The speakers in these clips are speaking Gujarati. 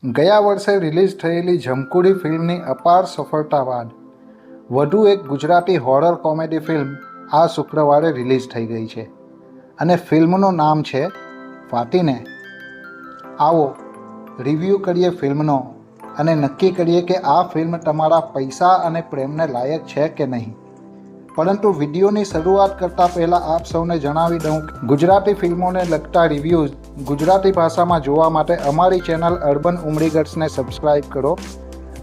ગયા વર્ષે રિલીઝ થયેલી જમકુડી ફિલ્મની અપાર સફળતા બાદ વધુ એક ગુજરાતી હોરર કોમેડી ફિલ્મ આ શુક્રવારે રિલીઝ થઈ ગઈ છે અને ફિલ્મનું નામ છે ફાટીને. આવો રિવ્યૂ કરીએ ફિલ્મનો અને નક્કી કરીએ કે આ ફિલ્મ તમારા પૈસા અને પ્રેમને લાયક છે કે નહીં. પરંતુ વિડીયોની શરૂઆત કરતાં પહેલાં આપ સૌને જણાવી દઉં કે ગુજરાતી ફિલ્મોને લગતા રિવ્યૂઝ ગુજરાતી ભાષામાં જોવા માટે અમારી ચેનલ અર્બન ઉમરીગટ્સને સબસ્ક્રાઈબ કરો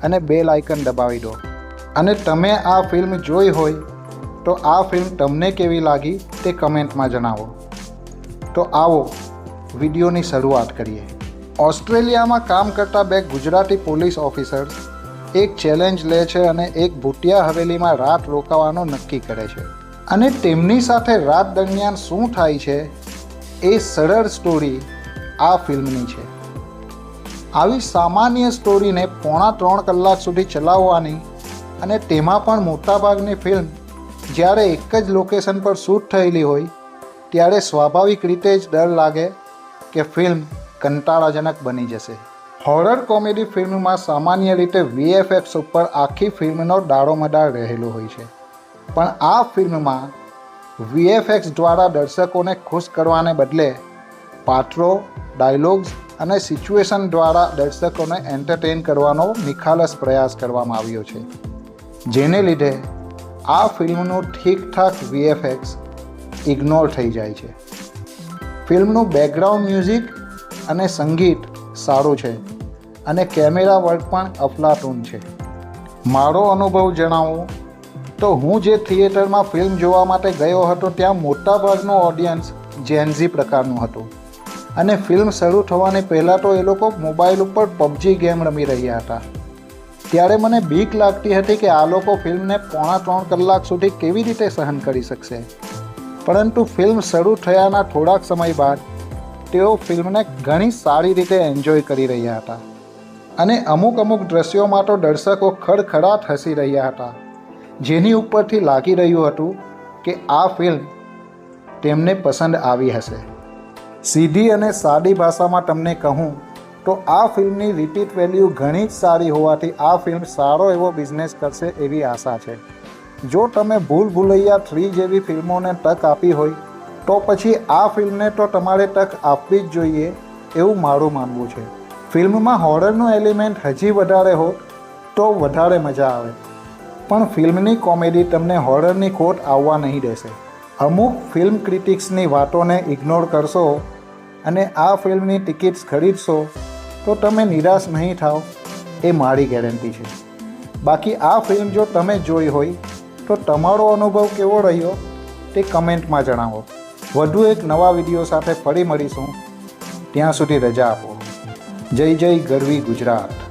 અને બેલ આઇકન દબાવી દો. અને તમે આ ફિલ્મ જોઈ હોય તો આ ફિલ્મ તમને કેવી લાગી તે કમેન્ટમાં જણાવો. તો આવો વિડીયોની શરૂઆત કરીએ. ઓસ્ટ્રેલિયામાં કામ કરતા બે ગુજરાતી પોલીસ ઓફિસર્સ એક ચેલેન્જ લે છે અને એક ભૂટિયા હવેલીમાં રાત રોકાવાનું નક્કી કરે છે. અને તેમની સાથે રાત દરમિયાન શું થાય છે એ સરળ સ્ટોરી આ ફિલ્મની છે. આવી સામાન્ય સ્ટોરીને 3.5 કલાક સુધી ચલાવવાની અને તેમાં પણ મોટાભાગની ફિલ્મ જ્યારે એક જ લોકેશન પર શૂટ થયેલી હોય ત્યારે સ્વાભાવિક રીતે જ ડર લાગે કે ફિલ્મ કંટાળાજનક બની જશે. હોરર કોમેડી ફિલ્મમાં સામાન્ય રીતે VFX ઉપર આખી ફિલ્મનો દારોમદાર રહેલો હોય છે, પણ આ ફિલ્મમાં VFX દ્વારા દર્શકોને ખુશ કરવાને બદલે પાત્રો, ડાયલોગ્સ અને સિચ્યુએશન દ્વારા દર્શકોને એન્ટરટેન કરવાનો નિખાલસ પ્રયાસ કરવામાં આવ્યો છે, જેને લીધે આ ફિલ્મનું ઠીકઠાક VFX ઇગ્નોર થઈ જાય છે. ફિલ્મનું બેકગ્રાઉન્ડ મ્યુઝિક અને સંગીત સારું છે અને કેમેરા વર્ક પણ અફલાતૂન છે. મારો અનુભવ જણાવું તો હું જે થિયેટરમાં ફિલ્મ જોવા માટે ગયો હતો ત્યાં મોટાભાગનું ઓડિયન્સ જેનઝી પ્રકારનું હતું અને ફિલ્મ શરૂ થવાની પહેલાં તો એ લોકો મોબાઈલ ઉપર PUBG ગેમ રમી રહ્યા હતા. ત્યારે મને બીક લાગતી હતી કે આ લોકો ફિલ્મને 3.5 કલાક સુધી કેવી રીતે સહન કરી શકશે. પરંતુ ફિલ્મ શરૂ થયાના થોડાક સમય બાદ તેઓ ફિલ્મને ઘણી સારી રીતે એન્જોય કરી રહ્યા હતા અને અમુક દ્રશ્યોમાં તો દર્શકો ખડખડાટ હસી રહ્યા હતા, જેની ઉપરથી લાગી રહ્યું હતું કે આ ફિલ્મ તેમને પસંદ આવી હશે. સીધી અને સાદી ભાષામાં તમને કહું તો આ ફિલ્મની રિપીટ વેલ્યુ ઘણી જ સારી હોવાથી આ ફિલ્મ સારો એવો બિઝનેસ કરશે એવી આશા છે. જો તમે ભૂલ ભૂલૈયા 3 જેવી ફિલ્મોને તક આપી હોય તો પછી આ ફિલ્મને તો તમારે તક આપવી જ જોઈએ એવું મારું માનવું છે. ફિલ્મમાં હોરરનું એલિમેન્ટ હજી વધારે હોત તો વધારે મજા આવે, પણ ફિલ્મની કોમેડી તમને હોરરની ખોટ આવવા નહીં દેશે. અમુક ફિલ્મ ક્રિટિક્સની વાતોને ઇગ્નોર કરશો અને આ ફિલ્મની ટિકિટ્સ ખરીદશો તો તમે નિરાશ નહીં થાવ એ મારી ગેરંટી છે. બાકી આ ફિલ્મ જો તમે જોઈ હોય તો તમારો અનુભવ કેવો રહ્યો તે કમેન્ટમાં જણાવો. વધુ એક નવા વિડીયો સાથે ફરી મળીશું. ત્યાં સુધી રજા આપો. જય જય ગરવી ગુજરાત.